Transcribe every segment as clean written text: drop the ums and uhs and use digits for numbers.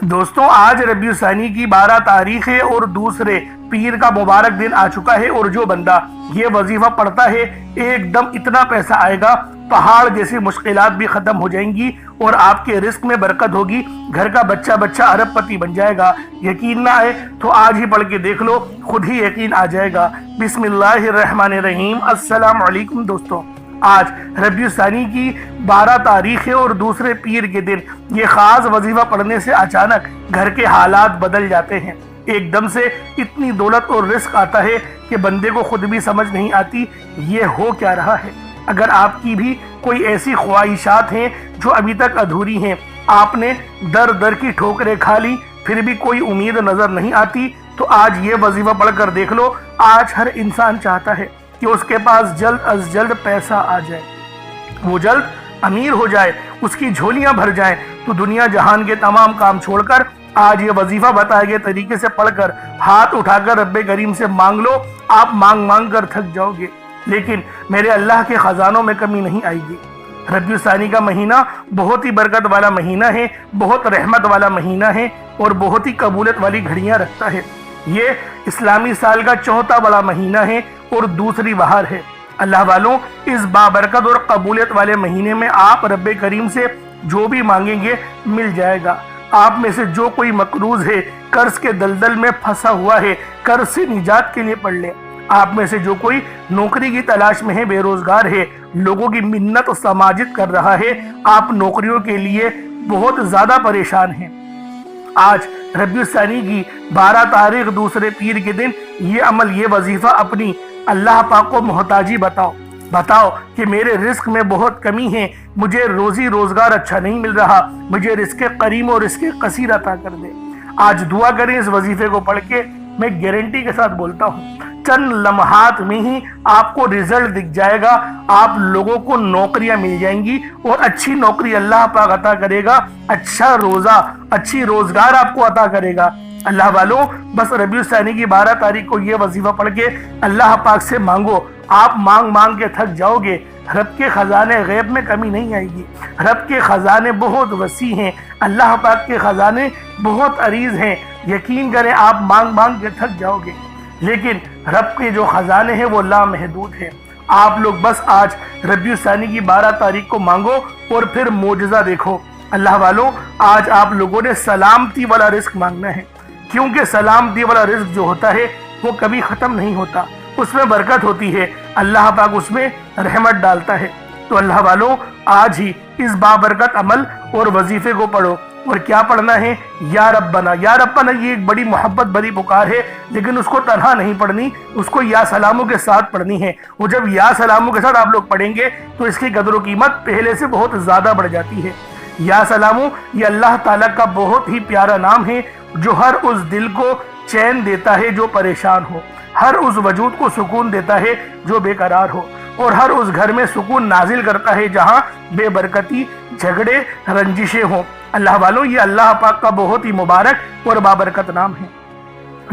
दोस्तों, आज रबीउल सानी की 12 तारीख है और दूसरे पीर का मुबारक दिन आ चुका है। और जो बंदा ये वजीफा पढ़ता है एकदम इतना पैसा आएगा, पहाड़ जैसी मुश्किलात भी खत्म हो जाएंगी और आपके रिस्क में बरकत होगी। घर का बच्चा बच्चा अरबपति बन जाएगा। यकीन ना आए तो आज ही पढ़ के देख लो, खुद ही यकीन आ जाएगा। बिस्मिल्लाहिर्रहमानिर्रहीम। अस्सलाम वालेकुम दोस्तों, आज रबीउल सानी की 12 तारीख है और दूसरे पीर के दिन ये खास वजीफा पढ़ने से अचानक घर के हालात बदल जाते हैं। एकदम से इतनी दौलत और रिस्क आता है कि बंदे को खुद भी समझ नहीं आती ये हो क्या रहा है। अगर आपकी भी कोई ऐसी ख्वाहिशात हैं जो अभी तक अधूरी हैं, आपने दर दर की ठोकरें खा ली फिर भी कोई उम्मीद नजर नहीं आती, तो आज ये वजीफा पढ़कर देख लो। आज हर इंसान चाहता है कि उसके पास जल्द अज जल्द पैसा आ जाए, वो जल्द अमीर हो जाए, उसकी झोलियां भर जाएं। तो दुनिया जहान के तमाम काम छोड़कर आज ये वजीफा बताए गए तरीके से पढ़कर हाथ उठाकर रब्बे करीम से मांग लो। आप मांग मांग कर थक जाओगे, लेकिन मेरे अल्लाह के खजानों में कमी नहीं आएगी। रबीउल सानी का महीना बहुत ही बरकत वाला महीना है, बहुत रहमत वाला महीना है और बहुत ही कबूलियत वाली घड़ियां रखता है। ये इस्लामी साल का चौथा बड़ा महीना है और दूसरी बहार है। अल्लाह वालों, इस बाबरकत और कबूलियत वाले महीने में आप रब्बे करीम से जो भी मांगेंगे मिल जाएगा। आप में से जो कोई मकरूज है, कर्ज के दलदल में फंसा हुआ है, कर्ज से निजात के लिए पढ़ ले। आप में से जो कोई नौकरी की तलाश में है, बेरोजगार है, लोगों की मिन्नत समाजित कर रहा है, आप नौकरियों के लिए बहुत ज्यादा परेशान हैं, आज रबीउल सानी की 12 तारीख दूसरे पीर के दिन ये अमल, ये वजीफा अपनी अल्लाह पाक को मोहताजी बताओ कि मेरे रिस्क में बहुत कमी है, मुझे रोजी रोजगार अच्छा नहीं मिल रहा, मुझे रिस्क करीम और रिस्क कसीर अता कर दे। आज दुआ करें इस वजीफे को पढ़ के। मैं गारंटी के साथ बोलता हूँ, चंद लम्हात में ही आपको रिजल्ट दिख जाएगा। आप लोगों को नौकरियां मिल जाएंगी और अच्छी नौकरी अल्लाह पाक अता करेगा, अच्छा रोजा, अच्छी रोजगार आपको अता करेगा। अल्लाह वालों, बस रबीउल सानी की 12 तारीख को ये वजीफा पढ़ के अल्लाह पाक से मांगो। आप मांग मांग के थक जाओगे। रब के खजाने गैब में कमी नहीं आएगी। रब के खजाने बहुत वसी हैं, अल्लाह पाक के खजाने बहुत अरीज हैं। यकीन करें, आप मांग मांग के थक जाओगे, लेकिन रब के जो खजाने हैं वो लामहदूद हैं। आप लोग बस आज रबीउल सानी की 12 तारीख को मांगो और फिर मोजज़ा देखो। अल्लाह वालों, आज आप लोगों ने सलामती वाला रिस्क मांगना है, क्योंकि सलामती वाला रिस्क जो होता है वो कभी ख़त्म नहीं होता, उसमें बरकत होती है, अल्लाह पाक उसमें रहमत डालता है। तो अल्लाह वालों, आज ही इस बाबरकत अमल और वजीफे को पढ़ो। और क्या पढ़ना है? या रब्बना। या रब्बना ये एक बड़ी मोहब्बत भरी पुकार है, लेकिन उसको तन्हा नहीं पढ़नी, उसको या सलामों के साथ पढ़नी है। वो जब या सलामों के साथ आप लोग पढ़ेंगे तो इसकी कदर कीमत पहले से बहुत ज़्यादा बढ़ जाती है। या सलामो ये अल्लाह ताला का बहुत ही प्यारा नाम है, जो हर उस दिल को चैन देता है जो परेशान हो, हर उस वजूद को सुकून देता है जो बेकरार हो, और हर उस घर में सुकून नाजिल करता है जहाँ बेबरकती, झगड़े, रंजिशें हों। अल्लाह वालों, ये अल्लाह पाक का बहुत ही मुबारक और बाबरकत नाम है।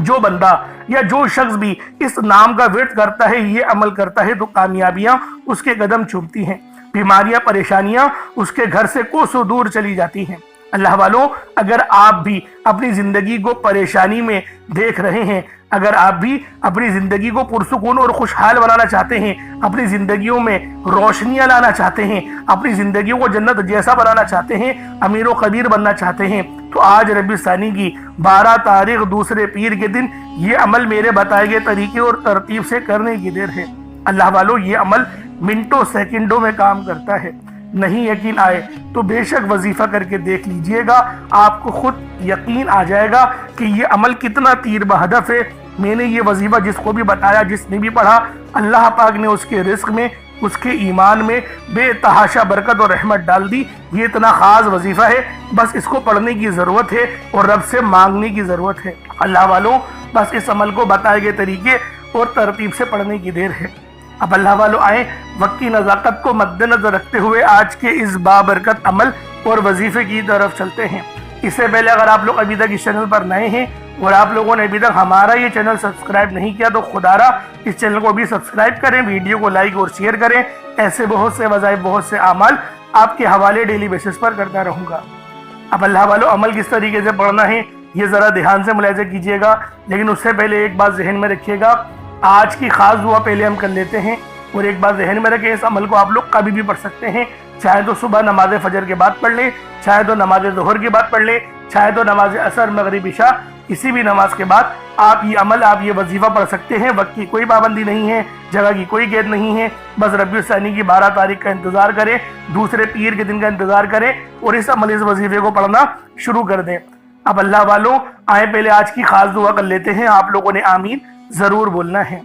जो बंदा या जो शख्स भी इस नाम का विर्द करता है, ये अमल करता है, तो कामयाबियां उसके कदम चूमती हैं, बीमारियां, परेशानियां उसके घर से कोसों दूर चली जाती हैं। अल्लाह वालों, अगर आप भी अपनी जिंदगी को परेशानी में देख रहे हैं, अगर आप भी अपनी जिंदगी को पुरसुकून और खुशहाल बनाना चाहते हैं, अपनी जिंदगियों में रोशनियां लाना चाहते हैं, अपनी जिंदगियों को जन्नत जैसा बनाना चाहते हैं, अमीर व कबीर बनना चाहते हैं, तो आज रबीउल सानी की 12 तारीख दूसरे पीर के दिन ये अमल मेरे बताए गए तरीके और तरतीब से करने की देर है। अल्लाह वालों, ये अमल मिनटों सेकंडों में काम करता है। नहीं यकीन आए तो बेशक वजीफा करके देख लीजिएगा, आपको खुद यकीन आ जाएगा कि ये अमल कितना तीर बहदफ है। मैंने ये वजीफा जिसको भी बताया, जिसने भी पढ़ा, अल्लाह पाक ने उसके रिस्क में, उसके ईमान में बेतहाशा बरकत और रहमत डाल दी। ये इतना खास वजीफा है, बस इसको पढ़ने की ज़रूरत है और रब से मांगने की ज़रूरत है। अल्लाह वालों, बस इस अमल को बताए गए तरीके और तरतीब से पढ़ने की देर है। अब अल्लाह वालों, आए वक्त की नज़ाकत को मद्देनजर रखते हुए आज के इस बाबरकत अमल और वजीफे की तरफ चलते हैं। इससे पहले अगर आप लोग अभी तक इस चैनल पर नए हैं और आप लोगों ने अभी तक हमारा ये चैनल सब्सक्राइब नहीं किया, तो खुदारा इस चैनल को भी सब्सक्राइब करें, वीडियो को लाइक और शेयर करें। ऐसे बहुत से वज़ाइफ, बहुत से आमाल आपके हवाले डेली बेसिस पर करता रहूँगा। अब अल्लाह वालों, अमल किस तरीके से पढ़ना है ये ज़रा ध्यान से मुलाहिज़ा कीजिएगा, लेकिन उससे पहले एक बात जहन में रखिएगा। आज की ख़ास दुआ पहले हम कर लेते हैं, और एक बात जहन में रखें, इस अमल को आप लोग कभी भी पढ़ सकते हैं, चाहे तो सुबह नमाज फजर के बाद पढ़ लें, चाहे तो नमाज ज़ोहर के बाद पढ़ लें, चाहे तो नमाज असर मगरिब इशा, किसी भी नमाज के बाद आप ये अमल, आप ये वजीफ़ा पढ़ सकते हैं। वक्त की कोई पाबंदी नहीं है, जगह की कोई कैद नहीं है। बस रबीउल सानी की 12 तारीख का इंतज़ार करें, दूसरे पीर के दिन का इंतज़ार करें और इस अमल, इस वजीफ़े को पढ़ना शुरू कर दें। अब अल्लाह वालों, आए पहले आज की खास दुआ कर लेते हैं। आप लोगों ने आमीन ज़रूर बोलना है।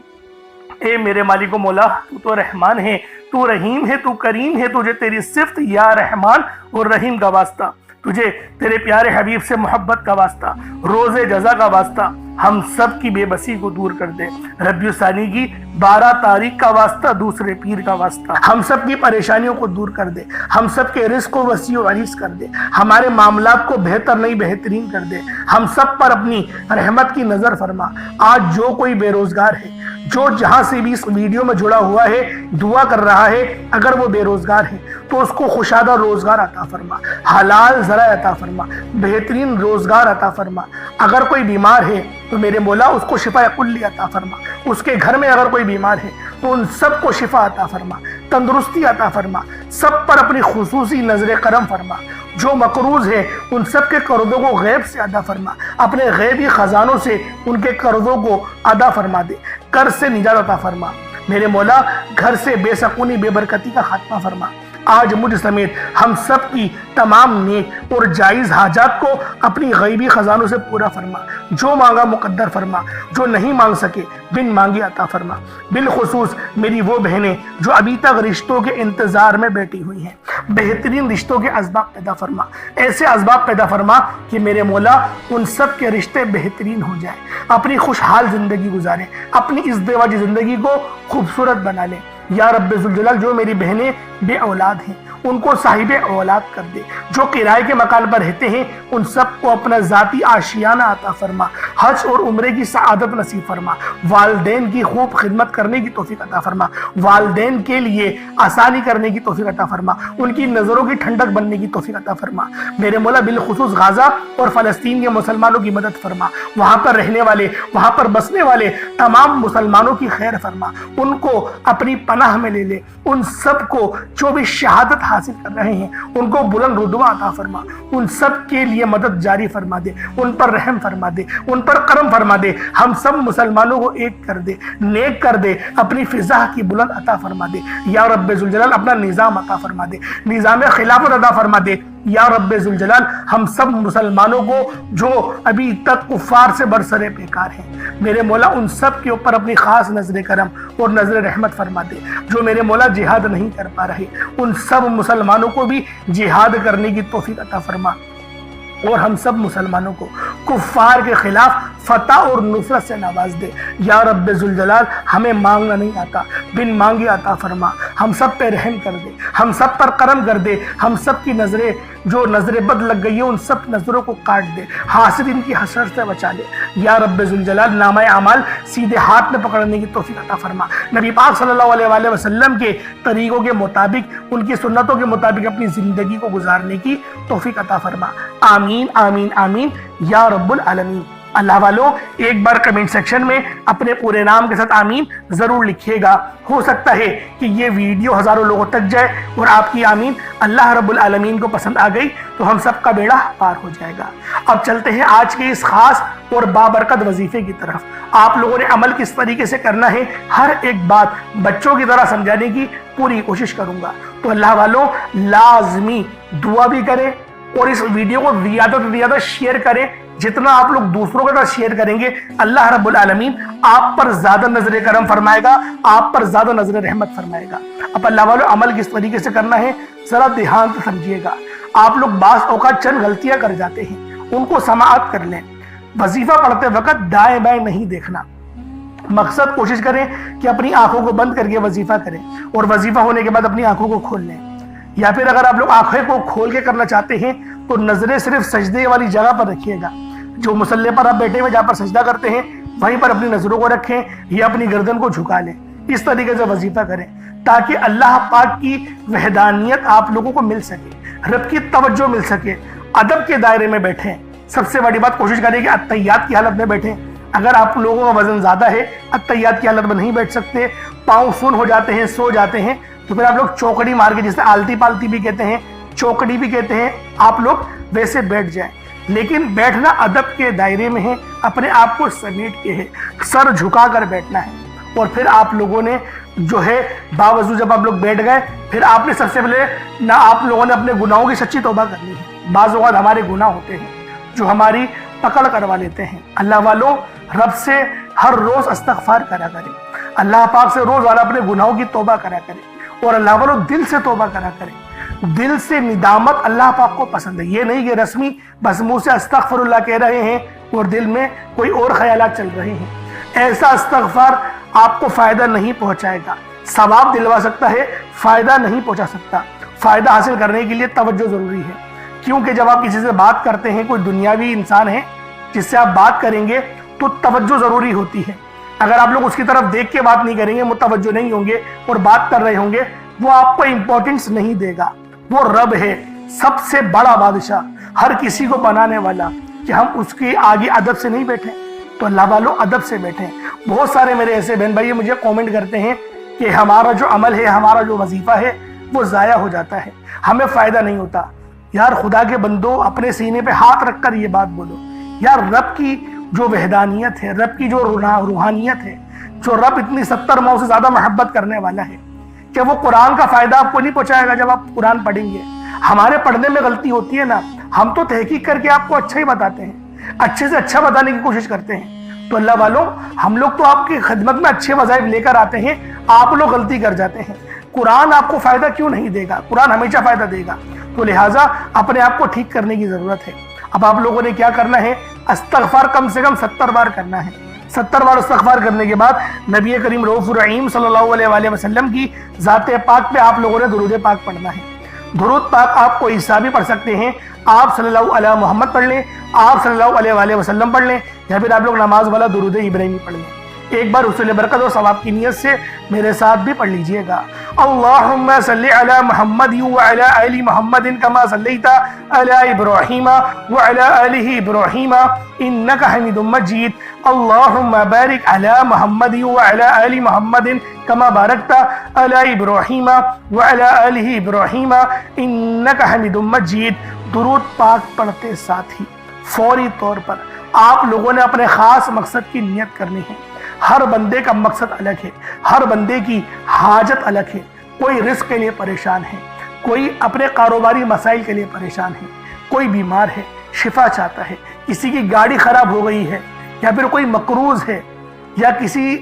ए मेरे मालिक मौला, तू तो रहमान है, तू रहीम है, तू करीम है, तुझे तेरी सिफ्त या रहमान और रहीम का वास्ता, तुझे तेरे प्यारे हबीब से मोहब्बत का वास्ता, रोज़े जज़ा का वास्ता, हम सब की बेबसी को दूर कर दे। रबीउल सानी की 12 तारीख का वास्ता, दूसरे पीर का वास्ता, हम सब की परेशानियों को दूर कर दे, हम सब के रिस्क को वसी व अरीज़ कर दे, हमारे मामलात को बेहतर नहीं बेहतरीन कर दे, हम सब पर अपनी रहमत की नज़र फरमा। आज जो कोई बेरोजगार है, जो जहां से भी इस वीडियो में जुड़ा हुआ है, दुआ कर रहा है, अगर वो बेरोजगार है तो उसको खुशादा रोजगार अता फरमा, हलाल ज़रा अता फरमा, बेहतरीन रोजगार अता फरमा। अगर कोई बीमार है तो मेरे मौला उसको शिफा कुल्ली अता फरमा। उसके घर में अगर कोई बीमार है तो उन सबको शिफा अता फरमा, तंदुरुस्ती अता फरमा, सब पर अपनी खुसूसी नजर करम फरमा। जो मकरूज है उन सब के कर्जों को गैब से अदा फरमा, अपने गैबी खजानों से उनके कर्जों को अदा फरमा दे, कर्ज से निजात अता फरमा। मेरे मौला, घर से बेसकूनी बेबरकती का खात्मा फरमा। आज मुझ समेत हम सब की तमाम नेक और जायज़ हाजात को अपनी गैबी खजानों से पूरा फरमा। जो मांगा मुकद्दर फरमा, जो नहीं मांग सके बिन मांगे अता फरमा। बिलखुसूस मेरी वो बहनें जो अभी तक रिश्तों के इंतज़ार में बैठी हुई हैं, बेहतरीन रिश्तों के असबाब पैदा फरमा, ऐसे असबाब पैदा फरमा कि मेरे मौला उन सब के रिश्ते बेहतरीन हो जाए, अपनी खुशहाल ज़िंदगी गुजारें, अपनी इस बेवाजी ज़िंदगी को खूबसूरत बना लें। या रब्बे ज़ुल जलाल, जो मेरी बहनें बे औलाद हैं उनको साहिबे औलाद कर दे, जो किराए के मकान पर रहते हैं उन सबको अपना ज़ाती आशियाना अता फरमा, हज और उम्रे की सआदत नसीब फरमा, वालदैन की खूब खिदमत करने की तौफीक अता फरमा, वालदैन के लिए आसानी करने की तौफीक अता फरमा, उनकी नज़रों की ठंडक बनने की तौफीक अता फरमा। मेरे मौला बिलखुसूस गाज़ा और फ़लस्तीन के मुसलमानों की मदद फरमा, वहाँ पर रहने वाले, वहाँ पर बसने वाले तमाम मुसलमानों की खैर फरमा, उनको अपनी पनाह में ले ले। उन सबको जो भी शहादत हासिल कर रहे हैं उनको बुलंद रुतबा अता फरमा, उन सब के लिए मदद जारी फरमा दे, उन पर रहम फरमा दे, उन पर करम फरमा दे, हम सब मुसलमानों को एक कर दे, नेक कर दे, अपनी फिजा की बुलंद अता फरमा दे। या रब्बे ज़ुल जलाल, अपना निज़ाम अता फरमा दे, निज़ाम खिलाफत अता फरमा दे। या रब्बे ज़ुल जलाल, हम सब मुसलमानों को जो अभी तक कुफ़ार से बरसरे बेकार हैं, मेरे मौला उन सब के ऊपर अपनी खास नजर करम और नजर रहमत फरमा दे। जो मेरे मौला जिहाद नहीं कर पा रहे उन सब मुसलमानों को भी जिहाद करने की तौफीक अता फरमा, और हम सब मुसलमानों को कुफ़ार के खिलाफ फतह और नुसरत से नवाज दे। या रब्बे ज़ुल जलाल, हमें मांगना नहीं आता, बिन मांगे अता फरमा, हम सब पे रहम कर दे, हम सब पर करम कर दे, हम सब की नज़रें जो नज़रें बद लग गई है उन सब नज़रों को काट दे, हासिदीन की हसरत से बचा ले। या रब्बे ज़ुल जलाल, नामा अमाल सीधे हाथ में पकड़ने की तौफीक अता फरमा, नबी पाक सल्लल्लाहु अलैहि वसल्लम के तरीक़ों के मुताबिक, उनकी सुन्नतों के मुताबिक अपनी ज़िंदगी को गुजारने की तौफीक अता फरमा। आमीन आमीन आमीन या रब्बुल आलमीन। अल्लाह वालों, एक बार कमेंट सेक्शन में अपने पूरे नाम के साथ आमीन ज़रूर लिखिएगा। हो सकता है कि ये वीडियो हज़ारों लोगों तक जाए और आपकी आमीन अल्लाह रब्बुल आलमीन को पसंद आ गई तो हम सब का बेड़ा पार हो जाएगा। अब चलते हैं आज के इस खास और बाबरकत वजीफे की तरफ। आप लोगों ने अमल किस तरीके से करना है, हर एक बात बच्चों की तरह समझाने की पूरी कोशिश करूँगा। तो अल्लाह वालों, लाजमी दुआ भी करें और इस वीडियो को ज़्यादा से ज़्यादा शेयर करें। जितना आप लोग दूसरों के साथ शेयर करेंगे, अल्लाह रब्बुल आलमीन आप पर ज्यादा नजर करम फरमाएगा, आप पर ज्यादा नजर रहमत फरमाएगा। अब अल्लाह वालों, अमल किस तरीके से करना है जरा ध्यान से समझिएगा। आप लोग बास औकात चंद गलतियां कर जाते हैं, उनको समाअत कर लें। वजीफा पढ़ते वक्त दाएं बाएं नहीं देखना। मकसद कोशिश करें कि अपनी आंखों को बंद करके वजीफा करें और वजीफा होने के बाद अपनी आंखों को खोल लें। या फिर अगर आप लोग आंखें को खोल के करना चाहते हैं तो नजरें सिर्फ सजदे वाली जगह पर रखिएगा। जो मुसल्ले पर आप बैठे हुए जहाँ पर सजदा करते हैं वहीं पर अपनी नजरों को रखें या अपनी गर्दन को झुका लें। इस तरीके से वजीफा करें ताकि अल्लाह पाक की वहदानियत आप लोगों को मिल सके, रब की तवज्जो मिल सके अदब के दायरे में बैठें। सबसे बड़ी बात, कोशिश करें कि अत्तहियात की हालत में बैठें। अगर आप लोगों का वजन ज्यादा है, अत्तहियात की हालत में नहीं बैठ सकते, पाँव सुन हो जाते हैं, सो जाते हैं, तो फिर आप लोग चौकड़ी मार के, जिसे आलती पालती भी कहते हैं, चौकड़ी भी कहते हैं, आप लोग वैसे बैठ जाएं। लेकिन बैठना अदब के दायरे में है, अपने आप को समेट के है, सर झुका कर बैठना है। और फिर आप लोगों ने जो है बावजूद जब आप लोग बैठ गए, फिर आपने सबसे पहले ना आप लोगों ने अपने गुनाहों की सच्ची तौबा करनी है। बाज़ औक़ात हमारे गुनाह होते हैं जो हमारी पकड़ करवा लेते हैं। अल्लाह वालों, रब से हर रोज इस्तग़फ़ार करा करें, अल्लाह पाक से रोज वाला अपने गुनाहों की तौबा करा करें। और अल्लाह वालों, दिल से तौबा करा करें। दिल से निदामत अल्लाह पाक को पसंद है। ये नहीं कि रस्मी बस मुंह से अस्तग़फ़िरुल्लाह कह रहे हैं और दिल में कोई और ख्यालात चल रहे हैं। ऐसा इस्तग़फ़ार आपको फायदा नहीं पहुंचाएगा। सवाब दिलवा सकता है, फायदा नहीं पहुंचा सकता। फायदा हासिल करने के लिए तवज्जो जरूरी है, क्योंकि जब आप किसी से बात करते हैं, कोई दुनियावी इंसान है जिससे आप बात करेंगे, तो तवज्जो जरूरी होती है। अगर आप लोग उसकी तरफ देख के बात नहीं करेंगे, मुतवज्जो नहीं होंगे और बात कर रहे होंगे, वो आपको इंपॉर्टेंस नहीं देगा। वो रब है, सबसे बड़ा बादशाह, हर किसी को बनाने वाला, कि हम उसके आगे अदब से नहीं बैठे। तो अल्लाह वालों, अदब से बैठे। बहुत सारे मेरे ऐसे बहन भाई मुझे कमेंट करते हैं कि हमारा जो अमल है, हमारा जो वजीफा है, वो ज़ाया हो जाता है, हमें फ़ायदा नहीं होता। यार खुदा के बंदो, अपने सीने पे हाथ रखकर ये बात बोलो, यार रब की जो वहदानियत है, रब की जो रूहानियत है, जो रब इतनी 70 माह से ज़्यादा मोहब्बत करने वाला है, क्या वो कुरान का फ़ायदा आपको नहीं पहुँचाएगा जब आप कुरान पढ़ेंगे? हमारे पढ़ने में गलती होती है ना, हम तो तहकीक करके आपको अच्छा ही बताते हैं, अच्छे से अच्छा बताने की कोशिश करते हैं। तो अल्लाह वालों, हम लोग तो आपकी खिदमत में अच्छे वज़ाइफ लेकर आते हैं, आप लोग गलती कर जाते हैं। कुरान आपको फ़ायदा क्यों नहीं देगा? कुरान हमेशा फ़ायदा देगा। तो लिहाजा अपने आप को ठीक करने की ज़रूरत है। अब आप लोगों ने क्या करना है? इस्तग़फ़ार कम से कम 70 बार करना है। 70 बार इस्तग़फ़ार करने के बाद नबी करीम रऊफ़ुर रहीम सल्लल्लाहु अलैहि वसल्लम की ज़ाते पाक पे आप लोगों ने दुरूद पाक पढ़ना है। दुरूद पाक आप कोई ईसा भी पढ़ सकते हैं, आप सल्लल्लाहु अलैहि मोहम्मद पढ़ लें, आप सल्लल्लाहु अलैहि वसल्लम पढ़ लें, या फिर आप लोग नमाज वाला दुरूद इब्राहिमी पढ़ लें। एक बार उसूल बरकत और सवाब की नियत से मेरे साथ भी पढ़ लीजिएगा। अल्लाहुम्मा सल्लि अला मुहम्मद व अला आलि मुहम्मदिन कमा सल्लैता अला इब्राहीम व अला आलि इब्राहीम इन्नका हमीदुम मजीद। अल्लाहुम्मा बारिक अला मुहम्मद व अला आलि मुहम्मदिन कमा बारकता अला इब्राहीम व अला आलि इब्राहीम इन्नका हमीदुम मजीद। दुरूद पाक पढ़ते साथ ही फौरी तौर पर आप लोगों ने अपने खास मकसद की नियत करनी है। हर बंदे का मकसद अलग है, हर बंदे की हाजत अलग है। कोई रिस्क के लिए परेशान है, कोई अपने कारोबारी मसाइल के लिए परेशान है, कोई बीमार है, शिफा चाहता है, किसी की गाड़ी खराब हो गई है, या फिर कोई मकरूज है, या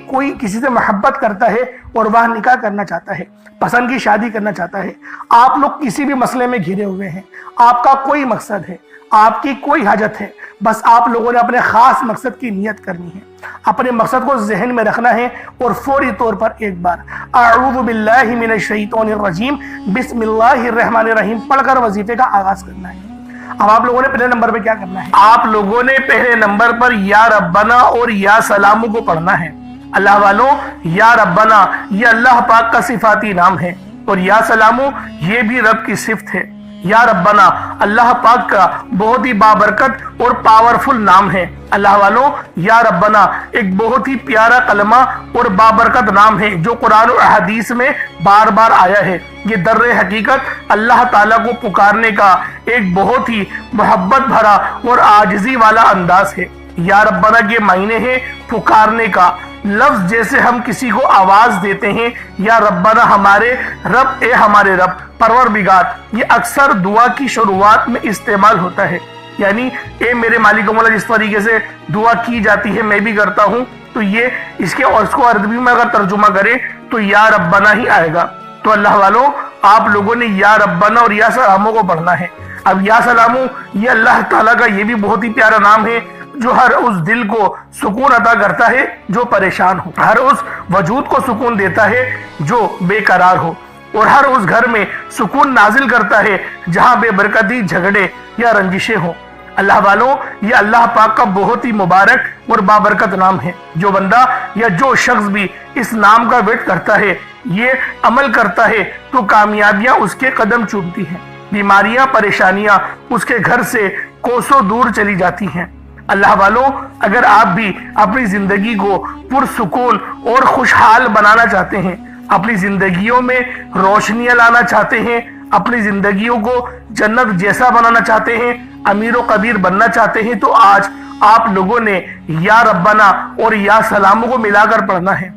कोई किसी से मोहब्बत करता है और वह निकाह करना चाहता है, पसंद की शादी करना चाहता है। आप लोग किसी भी मसले में घिरे हुए हैं, आपका कोई मकसद है, आपकी कोई हाजत है, बस आप लोगों ने अपने खास मकसद की नियत करनी है, अपने मकसद को जहन में रखना है और फौरी तौर पर एक बार अऊज़ु बिल्लाहि मिनश शैतानिर रजीम बिस्मिल्लाहिर रहमानिर रहीम पढ़कर वजीफे का आगाज करना है। अब आप लोगों ने पहले नंबर पे क्या करना है? आप लोगों ने पहले नंबर पर या रब्बना और या सलामू को पढ़ना है। अल्लाह वालों, या रब्बना ये अल्लाह पाक का सिफाती नाम है और या सलामू ये भी रब की सिफ्त है। या रब्बना अल्लाह पाक का बहुत ही बाबरकत और पावरफुल नाम है। अल्लाह वालों, या रब्बना एक बहुत ही प्यारा कलमा और बाबरकत नाम है जो कुरान और हदीस में बार बार आया है। ये दर्रे हकीकत अल्लाह ताला को पुकारने का एक बहुत ही मोहब्बत भरा और आजिज़ी वाला अंदाज है। या रब्बना के मायने है पुकारने का। लफ्ज जैसे हम किसी को आवाज देते हैं, या रब्बना हमारे रब, ए हमारे रब, परवरदिगार, ये अक्सर दुआ की शुरुआत में इस्तेमाल होता है। यानी ए मेरे मालिक मौला, जिस तरीके से दुआ की जाती है मैं भी करता हूँ, तो ये इसके और इसको अरबी में अगर तर्जुमा करें तो या रब्बना ही आएगा। तो अल्लाह वालों, आप लोगों ने या रब्बना और या सलामू को पढ़ना है। अब या सलामू ये अल्लाह ताला का ये भी बहुत ही प्यारा नाम है जो हर उस दिल को सुकून अता करता है जो परेशान हो, हर उस वजूद को सुकून देता है जो बेकरार हो, और हर उस घर में सुकून नाजिल करता है जहां बेबरकती, झगड़े या रंजिशें हो। अल्लाह वालों, ये अल्लाह पाक का बहुत ही मुबारक और बाबरकत नाम है। जो बंदा या जो शख्स भी इस नाम का वेट करता है, ये अमल करता है, तो कामयाबियां उसके कदम चूमती हैं। बीमारियां परेशानियां उसके घर से कोसों दूर चली जाती हैं। अल्लाह वालों, अगर आप भी अपनी जिंदगी को पुरसुकून और खुशहाल बनाना चाहते हैं, अपनी जिंदगियों में रोशनियां लाना चाहते हैं, अपनी जिंदगियों को जन्नत जैसा बनाना चाहते हैं, अमीर कबीर बनना चाहते हैं, तो आज आप लोगों ने या रब्बाना और या सलामो को मिलाकर पढ़ना है।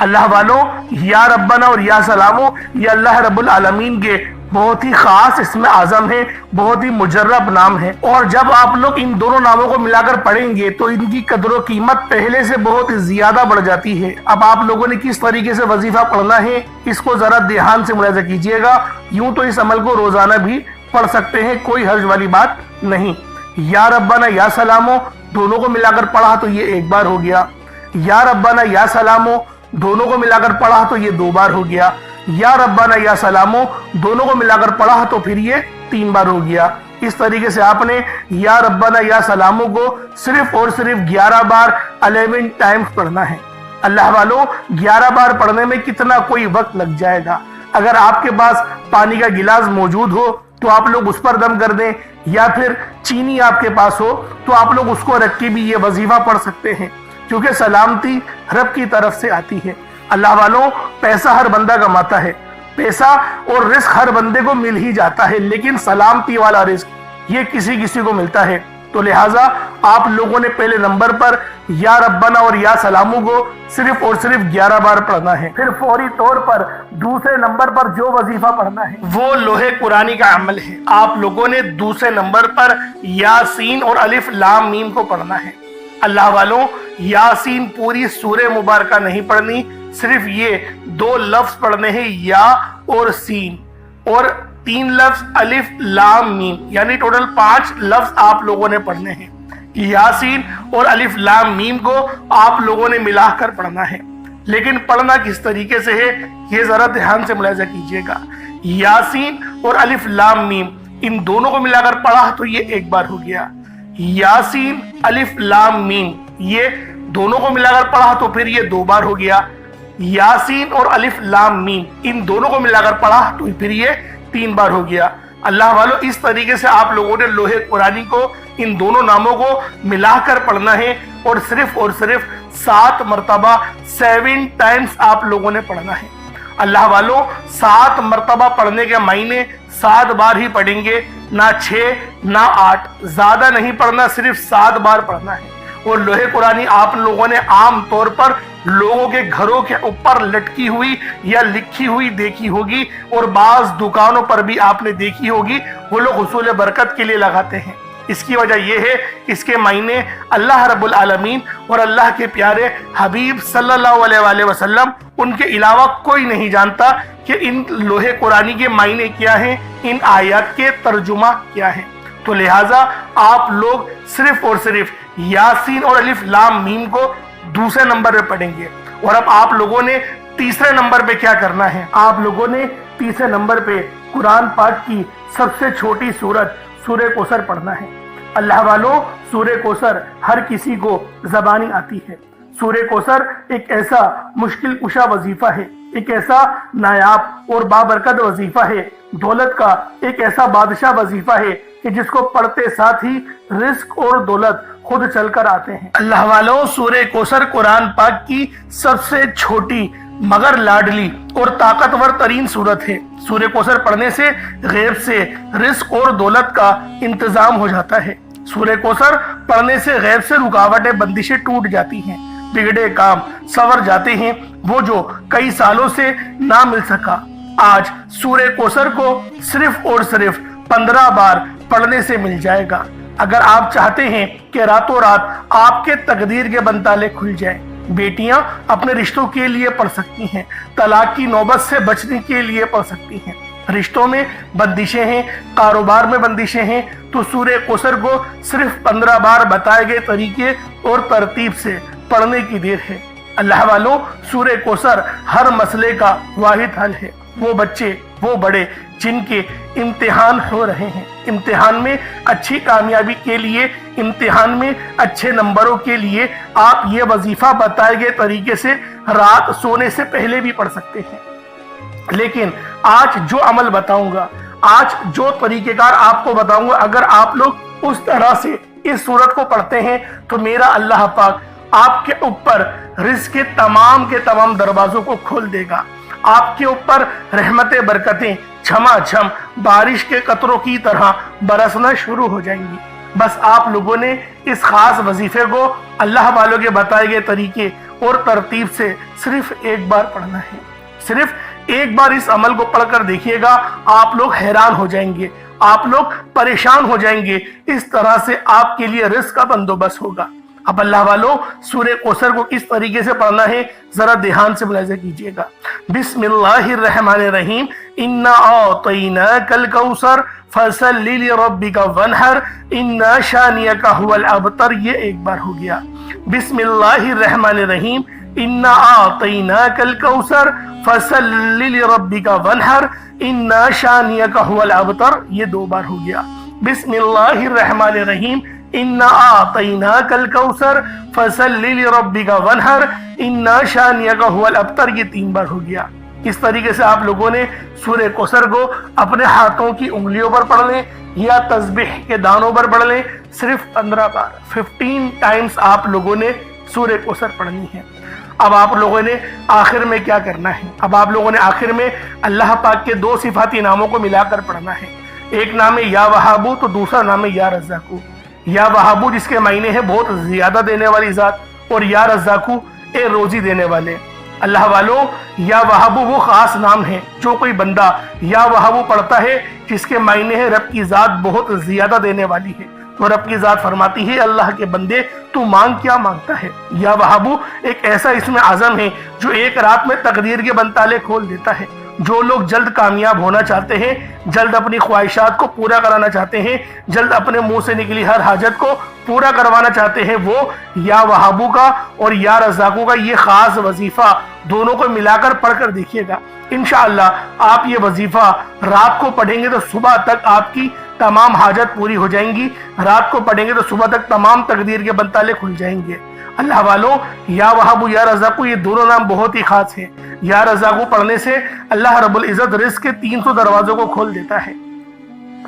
अल्लाह वालों, या रब्बाना और या सलामो ये अल्लाह रब्बुल आलमीन के बहुत ही खास इसमें आजम है, बहुत ही मुजर्रब नाम है। और जब आप लोग इन दोनों नामों को मिलाकर पढ़ेंगे तो इनकी कदर कीमत पहले से बहुत ज्यादा बढ़ जाती है। अब आप लोगों ने किस तरीके से वजीफा पढ़ना है, इसको जरा ध्यान से मुलाहिजा कीजिएगा। यूं तो इस अमल को रोजाना भी पढ़ सकते हैं, कोई हर्ज वाली बात नहीं। या रब्बाना या सलामो दोनों को मिलाकर पढ़ा तो ये एक बार हो गया, या रब्बाना या सलामो दोनों को मिलाकर पढ़ा तो ये 2 बार हो गया, या रब्बाना या सलामो दोनों को मिलाकर पढ़ा तो फिर ये 3 बार हो गया। इस तरीके से आपने या रब्बाना या सलामो को सिर्फ और सिर्फ 11 बार 11 टाइम्स पढ़ना है। अल्लाह वालों, 11 बार पढ़ने में कितना कोई वक्त लग जाएगा। अगर आपके पास पानी का गिलास मौजूद हो तो आप लोग उस पर दम कर दें, या फिर चीनी आपके पास हो तो आप लोग उसको रख के भी ये वजीफा पढ़ सकते हैं, क्योंकि सलामती रब की तरफ से आती है। अल्लाह वालों, पैसा हर बंदा कमाता है, पैसा और रिस्क हर बंदे को मिल ही जाता है, लेकिन सलामती वाला रिस्क ये किसी किसी को मिलता है। तो लिहाजा आप लोगों ने पहले नंबर पर या रब्बाना और या सलामू को सिर्फ और सिर्फ 11 बार पढ़ना है। फिर फौरी तौर पर दूसरे नंबर पर जो वजीफा पढ़ना है वो लोहे कुरानी का अमल है। आप लोगों ने दूसरे नंबर पर यासीन और अलिफ लाम मीम को पढ़ना है। अल्लाह वालों, यासीन पूरी सूरह मुबारका नहीं पढ़नी, सिर्फ ये 2 लफ्ज पढ़ने हैं, या और सीन, और 3 लफ्ज अलिफ लाम मीम, यानी टोटल 5 लफ्ज आप लोगों ने पढ़ने हैं। यासीन और अलिफ लाम मीम को आप लोगों ने मिलाकर पढ़ना है, लेकिन पढ़ना किस तरीके से है ये जरा ध्यान से मुलाहिजा कीजिएगा। यासीन और अलिफ लाम मीम इन दोनों को मिलाकर पढ़ा तो ये 1 बार हो गया, यासीन अलिफ लाम मीम ये दोनों को मिलाकर पढ़ा तो फिर ये 2 बार हो गया, यासीन और अलिफ लाम मीम इन दोनों को मिलाकर पढ़ा तो फिर ये 3 बार हो गया। अल्लाह वालों, इस तरीके से आप लोगों ने लोहे कुरानी को इन दोनों नामों को मिलाकर पढ़ना है, और सिर्फ 7 मरतबा 7 टाइम्स आप लोगों ने पढ़ना है। अल्लाह वालों, 7 मरतबा पढ़ने के मायने 7 बार ही पढ़ेंगे, ना 6 ना 8, ज्यादा नहीं पढ़ना, सिर्फ 7 बार पढ़ना है। और लोहे कुरानी आप लोगों ने आम तौर पर लोगों के घरों के ऊपर लटकी हुई या लिखी हुई देखी होगी, और बाज दुकानों पर भी आपने देखी होगी, वो लोग हुसूल बरकत के लिए लगाते हैं। इसकी वजह यह है, इसके मायने अल्लाह रब्बुल आलमीन और अल्लाह के प्यारे हबीब सल्लल्लाहु अलैहि वसल्लम उनके अलावा कोई नहीं जानता कि इन लोहे कुरानी के मायने क्या हैं, इन आयत के तर्जुमा क्या है। तो लिहाजा आप लोग सिर्फ और सिर्फ यासीन और अलिफ लाम मीम को दूसरे नंबर पे पढ़ेंगे। और अब आप लोगों ने तीसरे नंबर पे क्या करना है, आप लोगों ने तीसरे नंबर पे कुरान पाक की सबसे छोटी सूरत सूरह कौसर पढ़ना है। अल्लाह वालों, सूरह कौसर हर किसी को ज़बानी आती है। सूरह कौसर एक ऐसा मुश्किल कुशा वजीफा है, एक ऐसा नायाब और बाबरकत वजीफा है, दौलत का एक ऐसा बादशाह वजीफा है कि जिसको पढ़ते साथ ही रिस्क और दौलत खुद चलकर आते हैं। अल्लाह वालों, सूरह कौसर कुरान पाक की सबसे छोटी मगर लाडली और ताकतवर तरीन सूरत है। सूरह कौसर पढ़ने से गैब से रिस्क और दौलत का इंतजाम हो जाता है। सूरह कौसर पढ़ने से गैब से रुकावटें बंदिशें टूट जाती हैं, बिगड़े काम संवर जाते हैं, वो जो कई सालों से ना मिल सका आज सूरह कौसर को सिर्फ और सिर्फ 15 बार पढ़ने से मिल जाएगा। अगर आप चाहते हैं कि रातों रात आपके तकदीर के बनताले खुल जाए, बेटियां अपने रिश्तों के लिए पढ़ सकती हैं, तलाक की नौबत से बचने के लिए पढ़ सकती हैं, रिश्तों में बंदिशें हैं, कारोबार में बंदिशें हैं, तो सूरह कौसर को सिर्फ 15 बार बताए गए तरीके और तरतीब से पढ़ने की देर है। अल्लाह वालों, सूरह कौसर हर मसले का वाहिद हल है। वो बच्चे, वो बड़े जिनके इम्तिहान हो रहे हैं, इम्तिहान में अच्छी कामयाबी के लिए, इम्तिहान में अच्छे नंबरों के लिए आप ये वजीफा बताए गए तरीके से रात सोने से पहले भी पढ़ सकते हैं। लेकिन आज जो अमल बताऊंगा, آج جو طریقہ کار آپ کو بتاؤں گا، اگر آپ لوگ اس طرح سے اس سورت کو پڑھتے ہیں تو میرا اللہ پاک آپ کے اوپر رزق کے تمام دروازوں کو کھول دے گا. آپ کے اوپر رحمت برکتیں چھما چھم بارش کے قطروں کی طرح برسنا شروع ہو جائیں گی. بس آپ لوگوں نے اس خاص وظیفے کو اللہ والوں کے بتائے گئے طریقے اور ترتیب سے صرف ایک بار پڑھنا ہے. صرف ایک بار اس عمل کو پڑھ کر دیکھیے گا، آپ لوگ حیران ہو جائیں گے، آپ لوگ پریشان ہو جائیں گے. اس طرح سے آپ کے لیے رزق کا بندوبست ہوگا. اب اللہ والوں سورہ کوثر کو کس طریقے سے پڑھنا ہے ذرا دھیان سے ملاحظہ کیجئے گا. بسم اللہ الرحمن الرحیم. انا اعطیناک الکوثر فصل لربک وانحر ان شانئک هو الابتر. یہ ایک بار ہو گیا. بسم اللہ الرحمن الرحیم. انا اعطیناک الکوثر فصل لربک وانحر ان شانئک هو الابتر. یہ دو بار ہو گیا. بسم اللہ الرحمن الرحیم. انا اعطیناک الکوثر فصل لربک وانحر ان شانئک هو الابتر. یہ تین بار ہو گیا. اس طریقے سے آپ لوگوں نے سورہ کوثر کو اپنے ہاتھوں کی انگلیوں پر پڑھ لیں یا تسبیح کے دانوں پر پڑھ لیں. صرف 15 بار 15 ٹائمز آپ لوگوں نے سورہ کوثر پڑھنی ہے. اب آپ لوگوں نے آخر میں کیا کرنا ہے؟ اب آپ لوگوں نے آخر میں اللہ پاک کے دو صفاتی ناموں کو ملا کر پڑھنا ہے. ایک نام ہے یا وہابو تو دوسرا نام ہے یا رزاقو. یا وہابو جس کے معنی ہے بہت زیادہ دینے والی ذات، اور یا رزاقو اے روزی دینے والے. اللہ والوں یا وہابو وہ خاص نام ہے جو کوئی بندہ یا وہابو پڑھتا ہے جس کے معنی ہے رب کی ذات بہت زیادہ دینے والی ہے. تو رب کی ذات فرماتی ہے اللہ کے بندے تو مانگ کیا مانگتا ہے. یا وہابو ایک ایسا اسم اعظم ہے جو ایک رات میں تقدیر کے بند تالے کھول دیتا ہے. جو لوگ جلد کامیاب ہونا چاہتے ہیں، جلد اپنی خواہشات کو پورا کرانا چاہتے ہیں، جلد اپنے منہ سے نکلی ہر حاجت کو پورا کروانا چاہتے ہیں، وہ یا وہابو کا اور یا رزاقو کا یہ خاص وظیفہ دونوں کو ملا کر پڑھ کر دیکھیے گا. انشاءاللہ آپ یہ وظیفہ رات کو پڑھیں گے تو صبح تک آپ کی تمام حاجت پوری ہو جائیں گی. رات کو پڑھیں گے تو صبح تک تمام تقدیر کے بند تالے کھل جائیں گے. اللہ والوں یا وہابو یا رزاقو یہ دونوں نام بہت ہی خاص ہیں. یا رزاقو پڑھنے سے اللہ رب العزت رزق کے 300 دروازوں کو کھول دیتا ہے.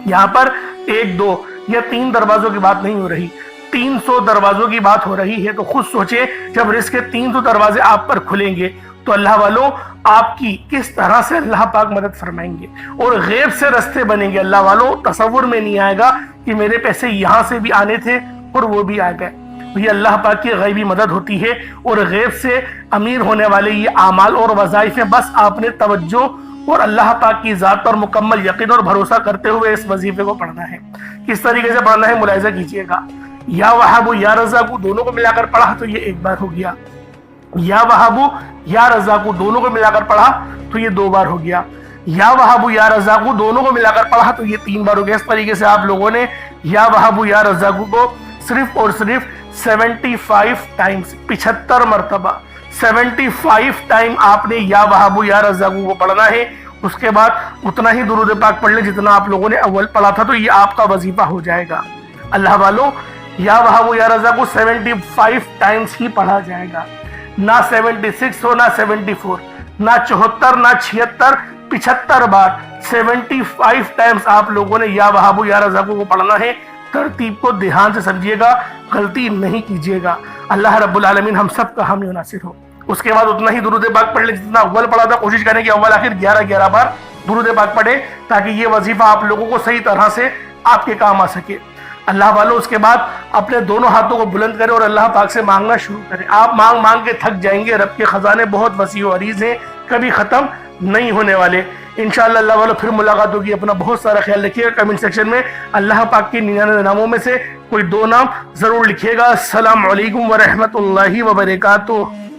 یہاں پر 1 2 یا 3 دروازوں کی بات نہیں ہو رہی، 300 دروازوں کی بات ہو رہی ہے. تو خود سوچیں جب رزق کے 300 دروازے آپ پر کھلیں گے تو اللہ والوں آپ کی کس طرح سے اللہ پاک مدد فرمائیں گے اور غیب سے رستے بنیں گے. اللہ والوں تصور میں نہیں آئے گا کہ میرے پیسے یہاں سے بھی آنے تھے اور وہ بھی آ گئے. یہ اللہ پاک کی غیبی مدد ہوتی ہے اور غیب سے امیر ہونے والے یہ اعمال اور وظائف ہیں. بس آپ نے توجہ اور اللہ پاک کی ذات پر مکمل یقین اور بھروسہ کرتے ہوئے اس وظیفے کو پڑھنا ہے. کس طریقے سے پڑھنا ہے ملاحظہ کیجئے گا. یا وہابو یا رزاقو دونوں کو ملا کر پڑھا تو یہ ایک بار ہو گیا. یا وہابو یا رزاقو دونوں کو ملا کر پڑھا تو یہ 2 بار ہو گیا. یا وہابو یا رزاقو دونوں کو ملا کر پڑھا تو یہ 3 بار ہو گیا. اس طریقے سے آپ لوگوں نے یا وہابو یا رزاقو کو صرف اور صرف 75 ٹائمز 75 مرتبہ 75 ٹائم آپ نے یا وہابو یا رزاقو کو پڑھنا ہے. اس کے بعد اتنا ہی درود پاک پڑھ لیں جتنا آپ لوگوں نے اول پڑھا تھا تو یہ آپ کا وظیفہ ہو جائے گا. اللہ والوں یا وہابو یا رزاقو 75 ٹائمز ہی پڑھا جائے گا. نہ 76 ہو، نہ 74، نہ 74، نہ 76، 75 بار 75 ٹائمز آپ لوگوں نے یا وہابو یا رزاقو کو پڑھنا ہے. ترتیب کو دھیان سے سمجھیے گا، غلطی نہیں کیجیے گا. اللہ رب العالمین ہم سب کا حامی و ناصر ہو. اس کے بعد اتنا ہی درود پاک پڑھ لیں جتنا اول پڑھا تھا. کوشش کریں کہ اول آخر 11 بار درود پاک پڑھیں تاکہ یہ وظیفہ آپ لوگوں کو صحیح طرح سے آپ کے کام آ سکے. اللہ والوں اس کے بعد اپنے دونوں ہاتھوں کو بلند کریں اور اللہ پاک سے مانگنا شروع کریں. آپ مانگ مانگ کے تھک جائیں گے. رب کے خزانے بہت وسیع و عریض ہیں، کبھی ختم نہیں ہونے والے. انشاءاللہ اللہ والوں پھر ملاقات ہوگی. اپنا بہت سارا خیال رکھیے گا. کمنٹ سیکشن میں اللہ پاک کے 99 ناموں میں سے کوئی 2 نام ضرور لکھیے گا. السلام علیکم ورحمۃ اللہ وبرکاتہ.